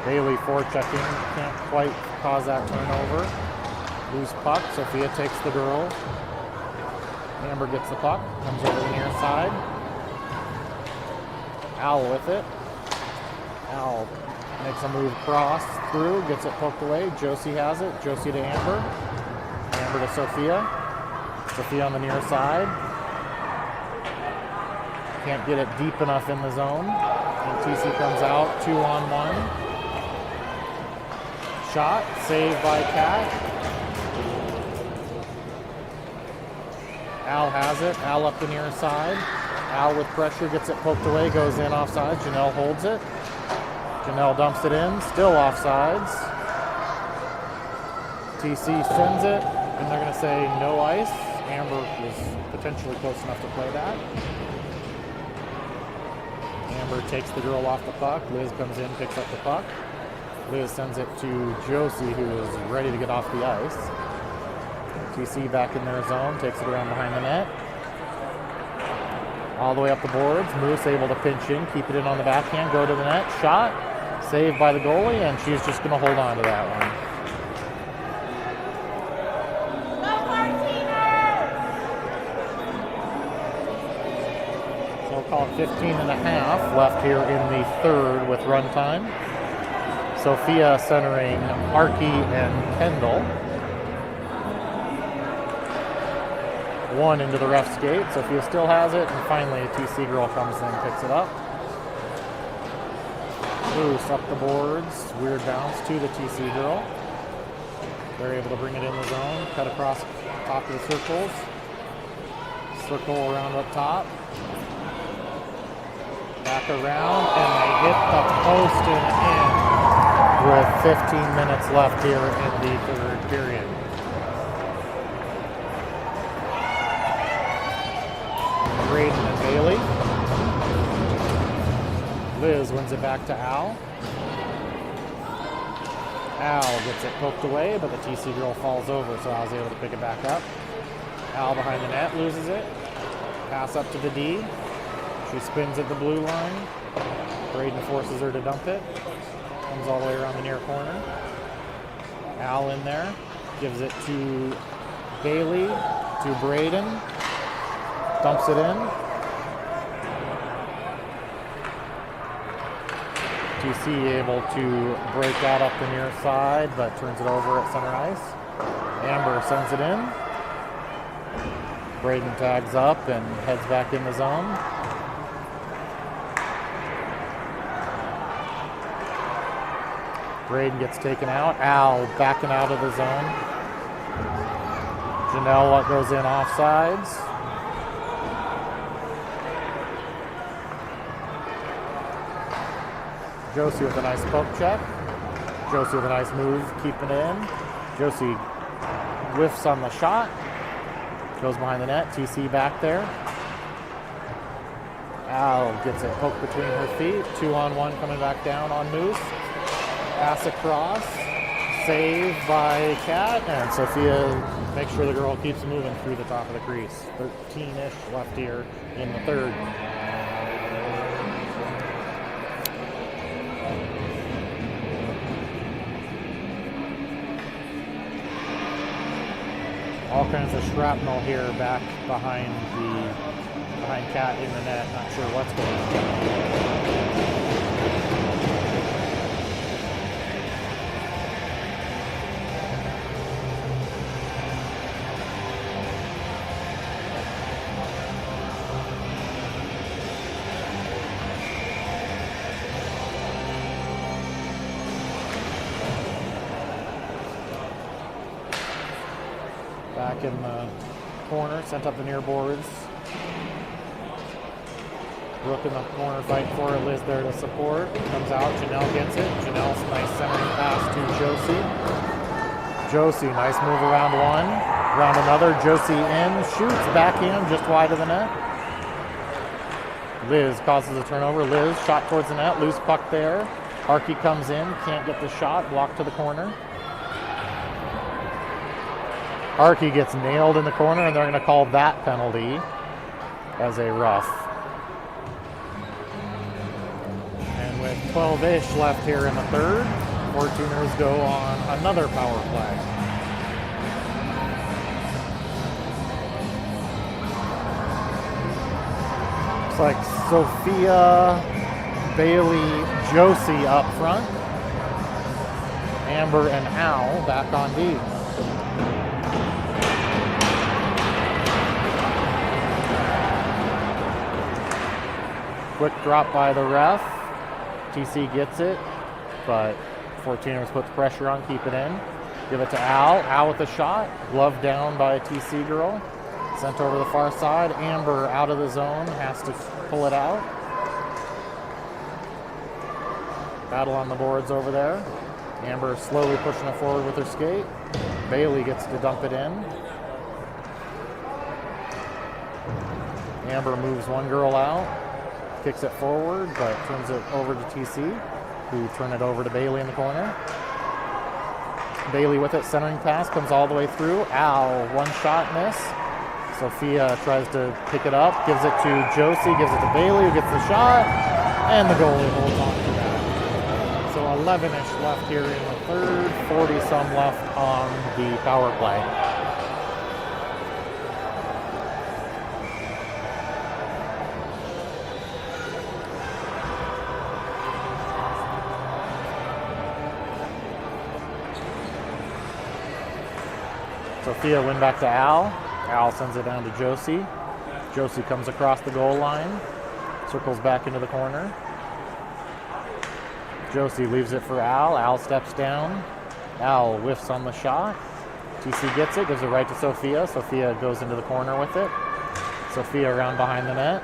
Bailey forechecking. Can't quite cause that turnover. Loose puck. Sophia takes the girl. Amber gets the puck, comes over the near side. Al with it. Al makes a move cross through, gets it poked away. Josie has it. Josie to Amber. Amber to Sophia. Sophia on the near side. Can't get it deep enough in the zone. And TC comes out 2-on-1. Shot, saved by Cat. Al has it. Al up the near side. Al with pressure gets it poked away, goes in offsides. Janelle holds it. Janelle dumps it in, still offsides. TC sends it, and they're going to say no ice. Amber was potentially close enough to play that. Amber takes the girl off the puck. Liz comes in, picks up the puck. Liz sends it to Josie, who is ready to get off the ice. TC back in their zone, takes it around behind the net. All the way up the boards. Moose able to pinch in, keep it in on the backhand, go to the net. Shot, saved by the goalie, and she's just going to hold on to that one. So we'll call it 15 and a half left here in the third with runtime. Sophia centering Markey and Kendall. One into the ref skate. Sophia still has it, and finally a TC girl comes in and picks it up. Loose up the boards. Weird bounce to the TC girl. They're able to bring it in the zone. Cut across top of the circles. Circle around up top. Back around, and they hit the post and in with 15 minutes left here in the third period. Braden and Bailey. Liz wins it back to Al. Al gets it poked away, but the TC girl falls over, so Al's able to pick it back up. Al behind the net loses it. Pass up to the D. She spins at the blue line. Braden forces her to dump it. Comes all the way around the near corner. Al in there. Gives it to Bailey, to Braden. Dumps it in. TC able to break that up the near side, but turns it over at center ice. Amber sends it in. Braden tags up and heads back in the zone. Braden gets taken out. Al backing out of the zone. Janelle goes in offsides. Josie with a nice poke check. Josie with a nice move, keeping it in. Josie whiffs on the shot. Goes behind the net. TC back there. Al gets it poked between her feet. 2-on-1 coming back down on Moose. Pass across. Save by Cat. And Sophia makes sure the girl keeps moving through the top of the crease. 13-ish left here in the third. All kinds of shrapnel here back behind Cat in the net. Not sure what's going on. Back in the corner, sent up the near boards. Brooke in the corner fighting for it. Liz there to support. Comes out. Janelle gets it. Janelle's nice centering pass to Josie. Josie, nice move around one. Around another. Josie in. Shoots. Backhand just wide of the net. Liz causes a turnover. Liz shot towards the net. Loose puck there. Harkey comes in. Can't get the shot. Blocked to the corner. Harkey gets nailed in the corner, and they're going to call that penalty as a rough. And with 12-ish left here in the third, Fortuners go on another power play. Looks like Sophia, Bailey, Josie up front. Amber and Al back on D. Quick drop by the ref. TC gets it, but Fortuners put the pressure on, keep it in. Give it to Al. Al with the shot. Glove down by a TC girl. Sent over the far side. Amber out of the zone. Has to pull it out. Battle on the boards over there. Amber slowly pushing it forward with her skate. Bailey gets to dump it in. Amber moves one girl out. Kicks it forward, but turns it over to TC, who turn it over to Bailey in the corner. Bailey with it, centering pass, comes all the way through. Al, one shot miss. Sophia tries to pick it up, gives it to Josie, gives it to Bailey, who gets the shot, and the goalie holds on to that. So 11-ish left here in the third, 40-some left on the power play. Sophia win back to Al. Al sends it down to Josie. Josie comes across the goal line, circles back into the corner. Josie leaves it for Al. Al steps down. Al whiffs on the shot. TC gets it, gives it right to Sophia. Sophia goes into the corner with it. Sophia around behind the net.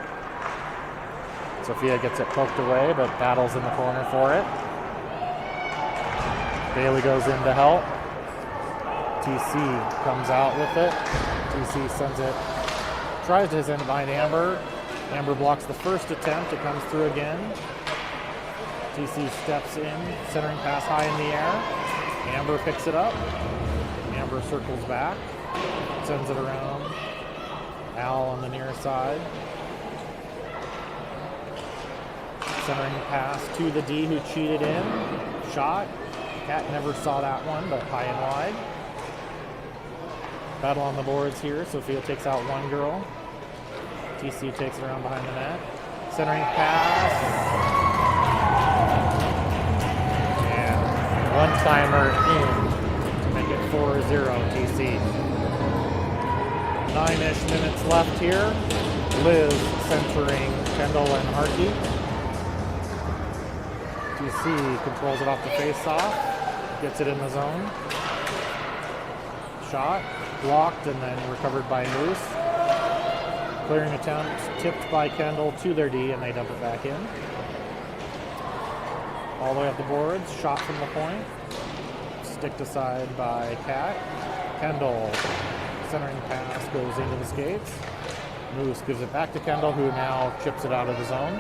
Sophia gets it poked away, but battles in the corner for it. Bailey goes in to help. TC comes out with it. TC sends it, tries to send it behind Amber. Amber blocks the first attempt. It comes through again. TC steps in, centering pass high in the air. Amber picks it up. Amber circles back, sends it around. Al on the near side. Centering pass to the D who cheated in. Shot. Cat never saw that one, but high and wide. Battle on the boards here. Sophia takes out one girl. TC takes it around behind the net. Centering pass. And one-timer in to make it 4-0 TC. 9-ish minutes left here. Liz centering Kendall and Harkey. TC controls it off the face-off. Gets it in the zone. Shot. Blocked and then recovered by Moose. Clearing attempt tipped by Kendall to their D, and they dump it back in. All the way up the boards. Shot from the point. Sticked aside by Cat. Kendall, centering pass, goes into the skates. Moose gives it back to Kendall, who now chips it out of the zone.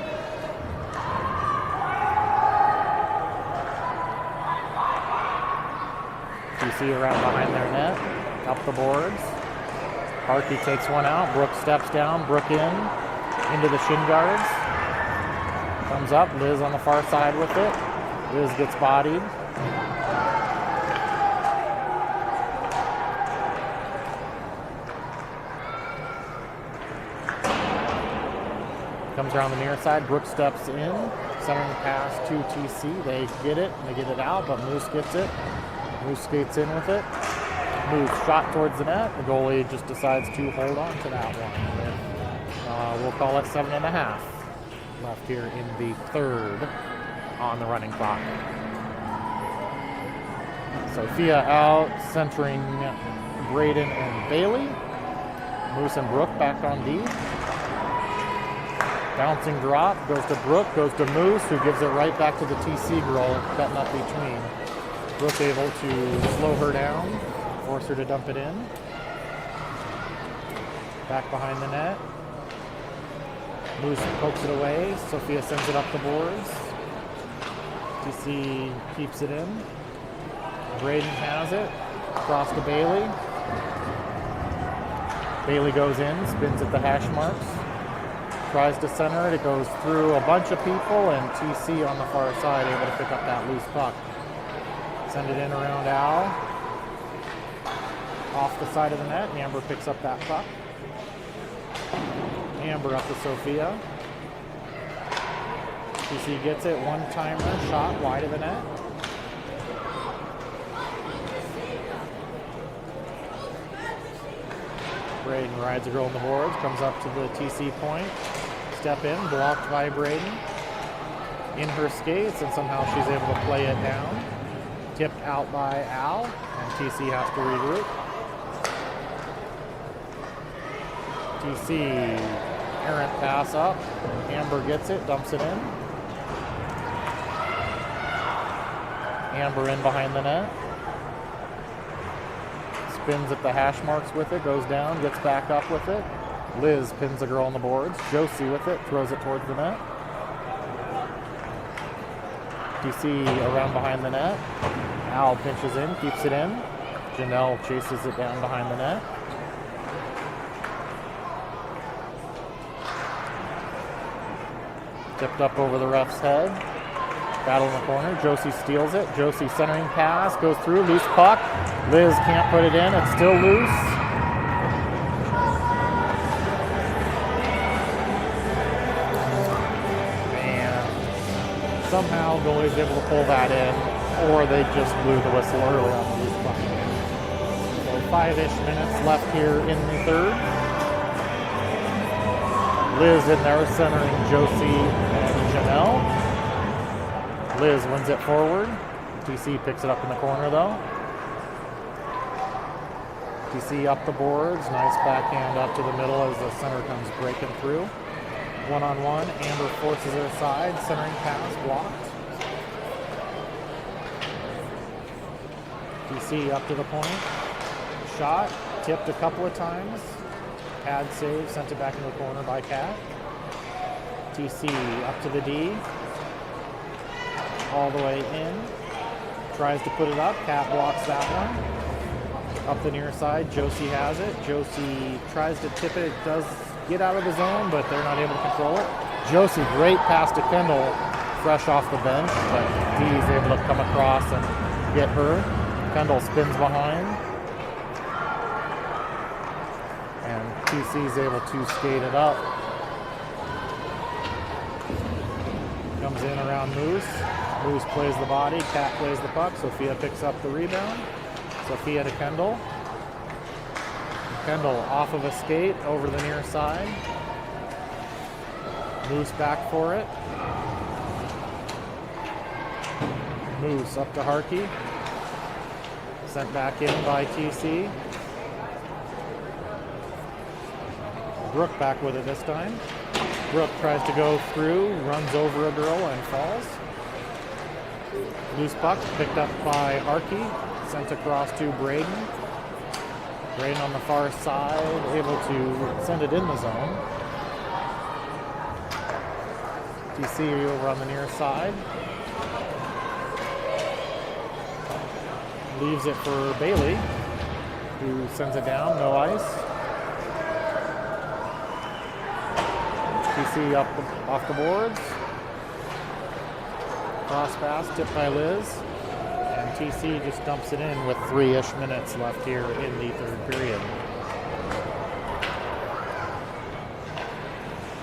TC around behind their net. Up the boards. Harkey takes one out. Brooke steps down. Brooke into the shin guards. Comes up. Liz on the far side with it. Liz gets bodied. Comes around the near side. Brooke steps in. Centering pass to TC. They get it and they get it out, but Moose gets it. Moose skates in with it. Moves shot towards the net. The goalie just decides to hold on to that one. We'll call it 7.5 left here in the third on the running clock. Sophia out, centering Braden and Bailey. Moose and Brooke back on D. Bouncing drop, goes to Brooke, goes to Moose, who gives it right back to the TC girl, cutting up between. Brooke able to slow her down, force her to dump it in. Back behind the net. Moose pokes it away, Sophia sends it up the boards. TC keeps it in. Braden has it, across to Bailey. Bailey goes in, spins at the hash marks. Tries to center it, it goes through a bunch of people, and TC on the far side able to pick up that loose puck. Send it in around Al. Off the side of the net, Amber picks up that puck. Amber up to Sophia. TC gets it, one-timer, shot wide of the net. Braden rides a girl on the boards, comes up to the TC point. Step in, blocked by Braden. In her skates, and somehow she's able to play it down. Tipped out by Al, and TC has to regroup. TC, errant pass up. Amber gets it, dumps it in. Amber in behind the net. Spins at the hash marks with it, goes down, gets back up with it. Liz pins the girl on the boards. Josie with it, throws it towards the net. TC around behind the net. Al pinches in, keeps it in. Janelle chases it down behind the net. Tipped up over the ref's head. Battle in the corner. Josie steals it. Josie centering pass. Goes through. Loose puck. Liz can't put it in. It's still loose. And somehow goalie's able to pull that in, or they just blew the whistle early on the loose puck. So 5-ish minutes left here in the third. Liz in there centering Josie and Janelle. Liz wins it forward. TC picks it up in the corner though. TC up the boards. Nice backhand up to the middle as the center comes breaking through. One-on-one. Amber forces it aside. Centering pass blocked. TC up to the point. Shot. Tipped a couple of times. Pad save. Sent it back in the corner by Kat. TC up to the D. All the way in. Tries to put it up. Kat blocks that one. Up the near side. Josie has it. Josie tries to tip it. It does get out of the zone, but they're not able to control it. Josie, great pass to Kendall, fresh off the bench, but Dee's able to come across and get her. Kendall spins behind. And TC's able to skate it up. Comes in around Moose. Moose plays the body. Kat plays the puck. Sophia picks up the rebound. Sophia to Kendall. Kendall off of a skate over the near side. Moose back for it. Moose up to Harkey. Sent back in by TC. Brooke back with it this time. Brooke tries to go through, runs over a girl and falls. Loose puck picked up by Harkey. Sent across to Braden. Braden on the far side, able to send it in the zone. TC over on the near side. Leaves it for Bailey, who sends it down, no ice. TC off the boards. Cross pass, tipped by Liz. And TC just dumps it in with 3-ish minutes left here in the third period.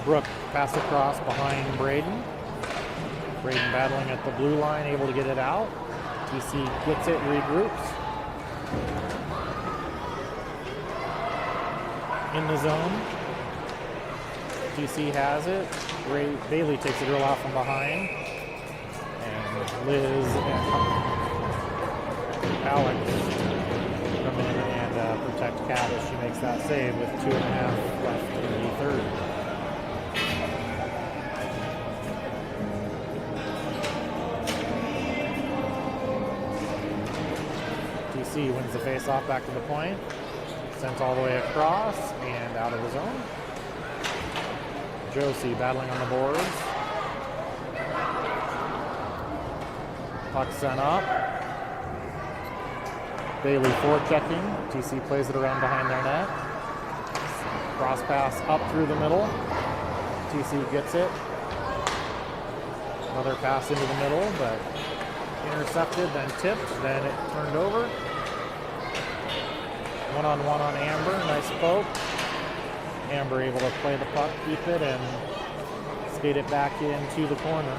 Brooke pass across behind Braden. Braden battling at the blue line, able to get it out. TC gets it, regroups. In the zone. TC has it. Bailey takes the girl out from behind. And Liz and Alex come in and protect protect Kat as she makes that save with 2.5 left in the third. TC wins the face-off back to the point. Sent all the way across and out of the zone. Josie battling on the boards. Puck sent up. Bailey forechecking. TC plays it around behind their net. Cross pass up through the middle. TC gets it. Another pass into the middle, but intercepted, then tipped, then it turned over. One-on-one on Amber, nice poke. Amber able to play the puck, keep it, and skate it back into the corner.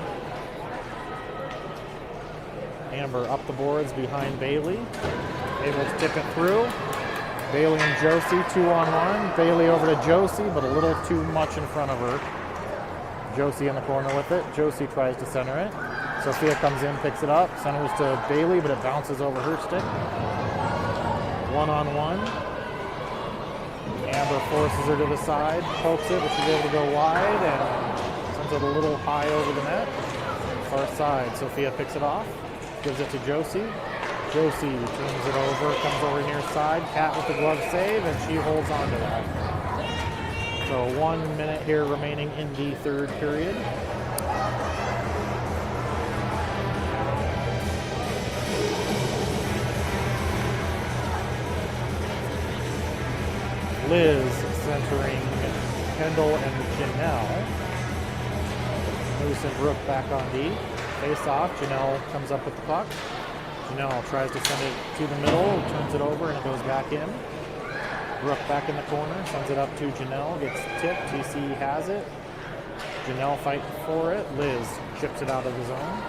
Amber up the boards behind Bailey, able to tip it through. Bailey and Josie 2-on-1. Bailey over to Josie, but a little too much in front of her. Josie in the corner with it. Josie tries to center it. Sophia comes in, picks it up, centers to Bailey, but it bounces over her stick. One-on-one. Amber forces her to the side, pokes it, but she's able to go wide and sends it a little high over the net. Far side, Sophia picks it off, gives it to Josie. Josie turns it over, comes over near side. Kat with the glove save, and she holds on to that. So 1 minute here remaining in the third period. Liz centering Kendall and Janelle. Moose and Brooke back on D. Face off. Janelle comes up with the puck. Janelle tries to send it to the middle, turns it over, and it goes back in. Brooke back in the corner, sends it up to Janelle, gets tipped. TC has it. Janelle fighting for it. Liz chips it out of the zone.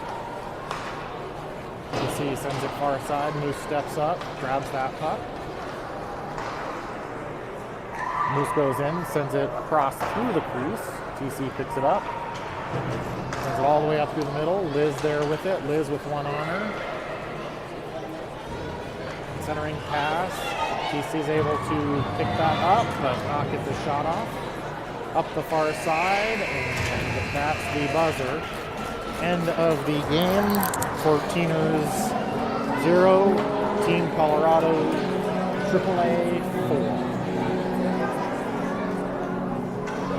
TC sends it far side. Moose steps up, grabs that puck. Moose goes in, sends it across through the crease. TC picks it up. Sends it all the way up through the middle. Liz there with it. Liz with one on her. Centering pass. TC's able to pick that up, but not get the shot off. Up the far side, and that's the buzzer. End of the game. 14ers 0, Team Colorado AAA 4.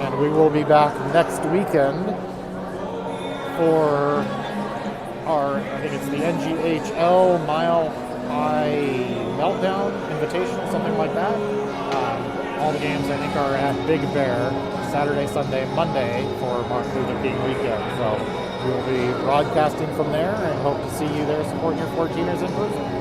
And we will be back next weekend for our, I think it's the NGHL Mile High Meltdown Invitational, something like that. All the games, I think, are at Big Bear Saturday, Sunday, Monday for Martin Luther King weekend. So we will be broadcasting from there and hope to see you there supporting your 14ers in person.